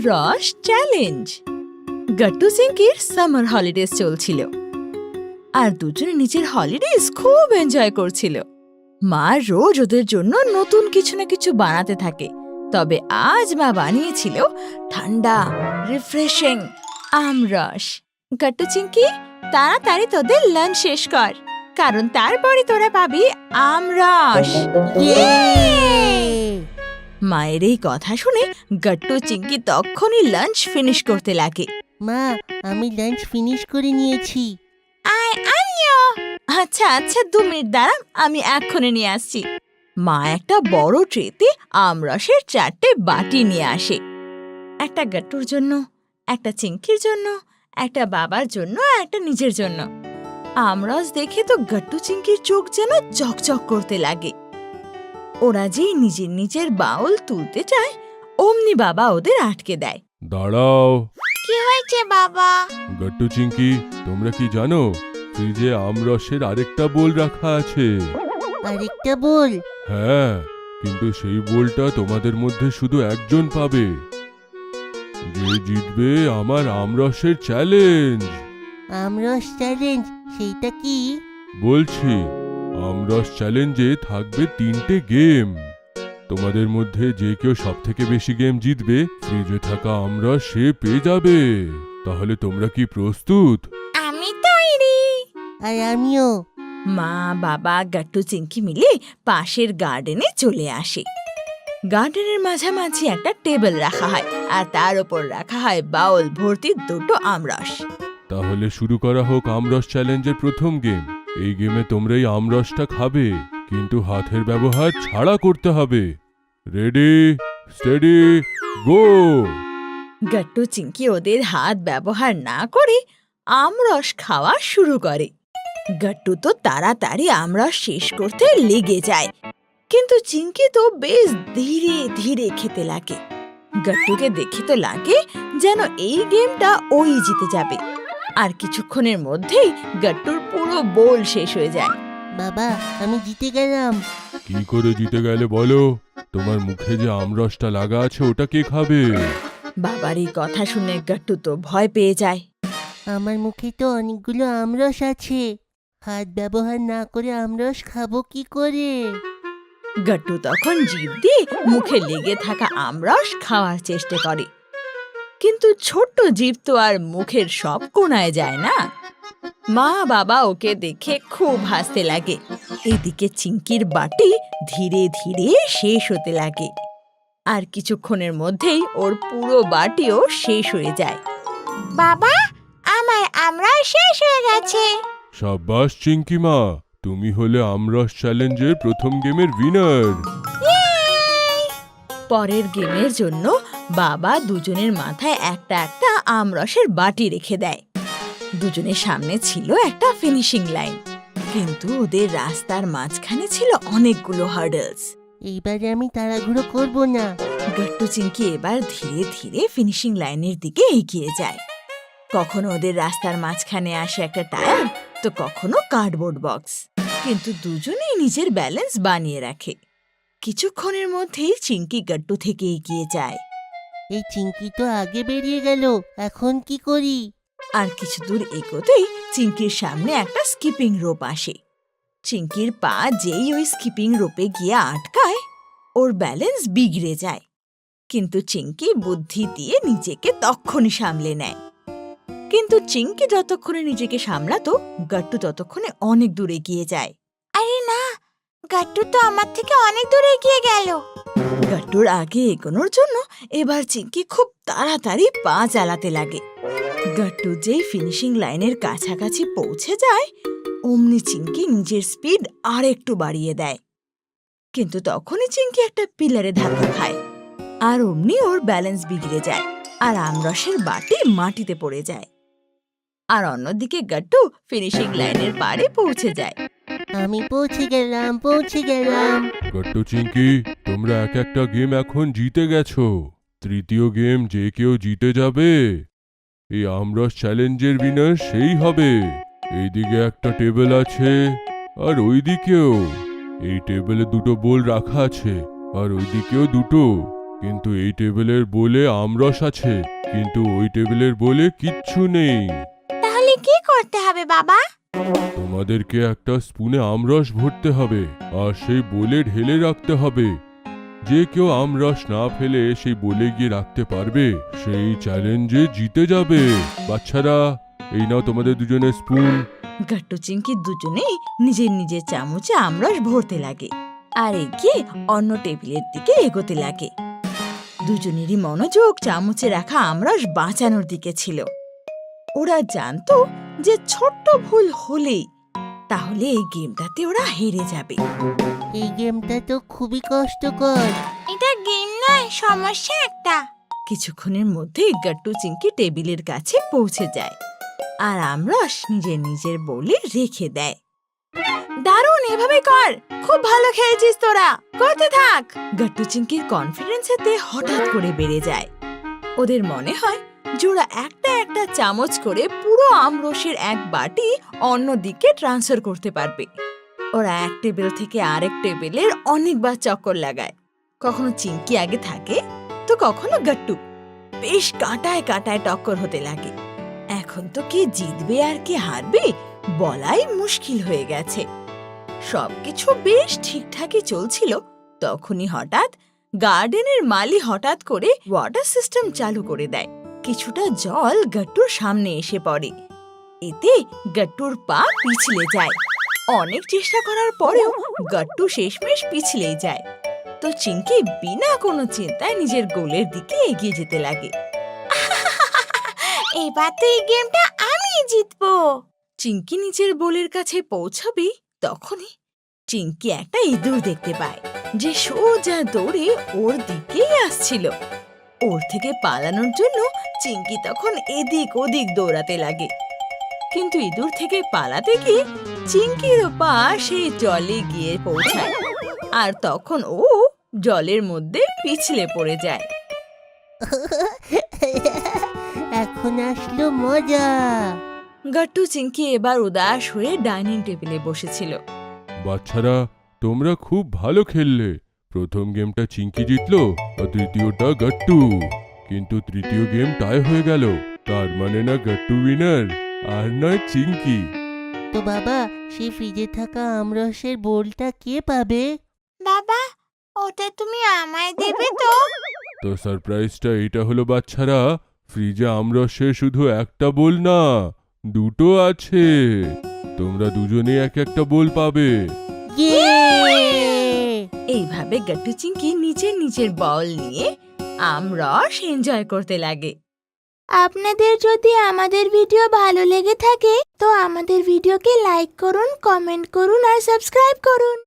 আমরস challenge. গট্টু চিংকির summer holidays চলছিল আর দুজনে নিজের হলিডেজ খুব এনজয় করছিল। মা রোজ ওদের জন্য নতুন কিছু না কিছু বানাতে থাকে, তবে আজ মা বানিয়েছিল ঠান্ডা রিফ্রেশিং আমরস। গট্টু চিংকি, তাড়াতাড়ি তোদের লাঞ্চ শেষ কর, কারণ তারপরে তোরা পাবি আমরস। মায়ের এই কথা শুনে গট্টু চিংকি তখনই লাঞ্চ ফিনিশ করতে লাগে। মা, আমি লাঞ্চ ফিনিশ করে নিয়েছি। আমিও। আচ্ছা 2 মিনিট দাঁড়া, আমি এক্ষুনি নিয়ে আসছি। মা একটা বড় ট্রেতে আমরসের 4টে বাটি নিয়ে আসে, একটা গট্টুর জন্য, একটা চিংকির জন্য, একটা বাবার জন্য, একটা নিজের জন্য। আমরস দেখে তো গট্টু চিংকির চোখ যেন চকচক করতে লাগে। ওরা যেই নিজের নিজের বাউল তুলতে চায়, অমনি বাবা ওদের আটকে দেয়। দাঁড়াও। কি হয়েছে বাবা? গট্টু চিংকি, তোমরা কি জানো ফ্রিজে আমরসের আরেকটা বোল রাখা আছে? আরেকটা বল? হ্যাঁ, কিন্তু সেই বোলটা তোমাদের মধ্যে শুধু একজন পাবে, যে জিতবে আমার আমরসের চ্যালেঞ্জ। আমরস চ্যালেঞ্জ? সেইটা কি? বলছি, আমরস চ্যালেঞ্জে থাকবে 3টে গেম। তোমাদের মধ্যে যে কেউ সবথেকে বেশি গেম জিতবে, ফ্রিজে থাকা আমরস সে পেয়ে যাবে। তাহলে তোমরা কি প্রস্তুত? আমি তৈরি। আর আমিও। মা, বাবা, গট্টু চিংকি মিলে পাশের গার্ডেনে চলে আসে। গার্ডেনের মাঝামাঝি একটা টেবিল রাখা হয় আর তার উপর রাখা হয় বাউল ভর্তি 2টো আমরস। তাহলে শুরু করা হোক আমরস চ্যালেঞ্জের প্রথম গেম। এই গেমে তোমরা এই আমরসটা খাবে, কিন্তু হাতের ব্যবহার ছাড়া করতে হবে। রেডি, স্টেডি, গো! গট্টু চিংকি ওদের হাত ব্যবহার না করে আমরস খাওয়া শুরু করে। গট্টু তো তাড়াতাড়ি আমরস শেষ করতে লেগে যায়, কিন্তু চিংকি তো বেশ ধীরে ধীরে খেতে লাগে। গট্টুকে দেখে তো লাগে যেন এই গেমটা ওই জিতে যাবে। আর কিছুক্ষণের মধ্যেই গট্টুর পুরো বোল শেষ হয়ে যায়। বাবা, আমি জিতে গেলাম। কি করে জিতে গেলে বলো? তোমার মুখে যে আমরসটা লাগা আছে ওটা কে খাবে? বাবার এই কথা শুনে গট্টু তো ভয় পেয়ে যায়। আমার মুখে তো অনেকগুলো আমরস আছে, হাত ব্যবহার না করে আমরস খাবো কি করে? গট্টু তখন জিভ দিয়ে মুখে লেগে থাকা আমরস খাওয়ার চেষ্টা করে, কিন্তু ছোট্ট জিভ তো আর মুখের সব কোণায় যায় না। মা বাবা ওকে দেখে খুব হাসতে লাগে। এদিকে চিংকির বাটি ধীরে ধীরে শেষ হতে লাগে, আর কিছুক্ষণের মধ্যেই ওর পুরো বাটিও শেষ হয়ে যায়। বাবা, আমার আমরস শেষ হয়ে গেছে। সাব্বাস চিংকি মা, তুমি হলে আমরস চ্যালেঞ্জের প্রথম গেমের উইনার। পরের গেমের জন্য বাবা দুজনের মাথায় একটা একটা আমরসের বাটি রেখে দেয়। দুজনের সামনে ছিল একটা ফিনিশিং লাইন, কিন্তু ওদের রাস্তার মাঝখানে ছিল অনেকগুলো হার্ডলস। এইবারে আমি তাড়াহুড়ো করব না। গট্টু চিংকি এবার ধীরে ধীরে ফিনিশিং লাইনের দিকে এগিয়ে যায়। কখনো ওদের রাস্তার মাঝখানে আসে একটা টায়ার, তো কখনো কার্ডবোর্ড বক্স, কিন্তু দুজনেই নিজের ব্যালেন্স বানিয়ে রাখে। কিছুক্ষণের মধ্যেই চিংকি গট্টু থেকে এগিয়ে যায়। এই চিংকি তো আগে বেরিয়ে গেল, এখন কি করি? আর কিছু দূর এগোতেই চিংকির সামনে একটা স্কিপিং রোপ আসে। চিংকির পা যেই ওই স্কিপিং রোপে গিয়ে আটকায়, ওর ব্যালেন্স বিগড়ে যায়। কিন্তু চিংকি বুদ্ধি দিয়ে নিজেকে তক্ষণই সামলে নেয়। কিন্তু চিংকি যতক্ষণে নিজেকে সামলাতো, গট্টু ততক্ষণে অনেক দূরে গিয়ে যায়। আরে না, গট্টু তো আমার থেকে অনেক দূরে এগিয়ে গেল। গট্টুর আগে এগোনোর জন্য এবার চিংকি খুব তাড়াতাড়ি পা চালাতে লাগে। গট্টু যেই ফিনিশিং লাইনের কাছাকাছি পৌঁছে যায়, অমনি চিংকি নিজের স্পিড আর একটু বাড়িয়ে দেয়। কিন্তু তখনই চিংকি একটা পিলারে ধাক্কা খায়, আর অমনি ওর ব্যালেন্স বিগড়ে যায়, আর আমরসের বাটি মাটিতে পড়ে যায়। আর অন্যদিকে গট্টু ফিনিশিং লাইনের পাড়ে পৌঁছে যায়। আমি পৌঁছে গেলাম। গট্টু চিংকি, তোমরা এক একটা গেম এখন জিতে গেছো। তৃতীয় গেম যে কেউ জিতে যাবে, এই আমরস চ্যালেঞ্জের উইনার সেই হবে। এইদিকে একটা টেবিল আছে, আর ওইদিকেও। এই টেবিলে 2টো বোল রাখা আছে, আর ওইদিকেও 2টো। কিন্তু এই টেবিলের বলে আমরস আছে, কিন্তু ওই টেবিলের বলে কিচ্ছু নেই। তাহলে কি করতে হবে বাবা? তোমাদেরকে একটা স্পুনে আমরস ভরতে হবে আর সেই বলে ঢেলে রাখতে হবে। যে কেউ আমরস না ফেলে সেই বলে গিয়ে রাখতে পারবে সেই চ্যালেঞ্জে জিতে যাবে। বাচ্চারা, এই নাও তোমাদের দুজনের স্পুন। গাট্টু চিংকি দুজনেই নিজের নিজের চামচে আমরস ভরতে লাগে আর এগিয়ে অন্য টেবিলের দিকে এগোতে লাগে। দুজনেরই মনোযোগ চামচে রাখা আমরস বাঁচানোর দিকে ছিল। ওরা জানতো যে ছোট্ট ভুল হলেই তাহলে এই গেমটাতে ওরা হেরে যাবে। এই গেমটা তো খুবই কষ্টকর। এটা গেম নয়, সমস্যা একটা। কিছুক্ষণের মধ্যেই গাট্টু চিংকি টেবিলের কাছে পৌঁছে যায় আর আমরস নিজের নিজের বলে রেখে দেয়। দারুণ, এভাবে কর, খুব ভালো খেলছিস তোরা, করতে থাক। গাট্টু চিংকির কনফিডেন্স এতে হঠাৎ করে বেড়ে যায়। ওদের মনে হয় জোড়া একটা একটা চামচ করে পুরো আমরসের এক বাটি অন্য দিকে ট্রান্সফার করতে পারবে। ওরা এক টেবিল থেকে আরেক টেবিলের অনেকবার চক্কর লাগায়। কখনো চিংকি আগে থাকে তো কখনো গাট্টু। বেশ কাঁটায় কাঁটায় টক্কর হতে লাগে। এখন তো কে জিতবে আর কে হারবে বলাই মুশকিল হয়ে গেছে। সবকিছু বেশ ঠিকঠাকই চলছিল, তখনই হঠাৎ গার্ডেনের মালি হঠাৎ করে ওয়াটার সিস্টেম চালু করে দেয়। কিছুটা জল গাট্টুর সামনে এসে পড়ে। এতে গাট্টুর পা পিছলে যায়। অনেক চেষ্টা করার পরেও গাট্টু শেষমেশ পিছলেই যায়। তো চিংকি বিনা কোনো চিন্তায় নিজের গোলের দিকে এগিয়ে যেতে লাগে। এবার তো এই গেমটা আমি জিতবো। চিংকি নিজের বোলের কাছে পৌঁছাবে তখনই চিংকি একটা ইঁদুর দেখতে পায় যে সোজা দৌড়ে ওর দিকেই আসছিল। ওর থেকে পালানোর জন্য চিংকি তখন এদিক ওদিক দৌড়াতে লাগে, কিন্তু ইঁদুর থেকে পালাতে গিয়ে চিংকিরও পা সেই জলে গিয়ে পৌঁছায় আর তখন ও জলের মধ্যে পিছলে পড়ে যায়। এখন আসলো মজা। গাট্টু চিংকি এবার উদাস হয়ে ডাইনিং টেবিলে বসেছিল। বাচ্চারা, তোমরা খুব ভালো খেললে। প্রথম গেমটা চিংকি জিতলো আর দ্বিতীয়টা গাট্টু, কিন্তু তৃতীয় গেম টাই হয়ে গেল। তার মানে না গাট্টু উইনার আর নয় চিংকি। তো বাবা, সেই ফ্রিজে থাকা আমরসের বোলটা কে পাবে? বাবা, ওটা তুমি আমায় দেবে তো? তো সারপ্রাইজটা এইটা হলো বাচ্চারা, ফ্রিজে আমরসের শুধু একটা বোল না, দুটো আছে। তোমরা দুজনে এক একটা বোল পাবে। এইভাবে গাট্টু চিংকি নিজের নিজের বল নিয়ে আমরস এনজয় করতে লাগে। আপনাদের যদি আমাদের ভিডিও ভালো লেগে থাকে তো আমাদের ভিডিওকে লাইক করুন, কমেন্ট করুন আর সাবস্ক্রাইব করুন।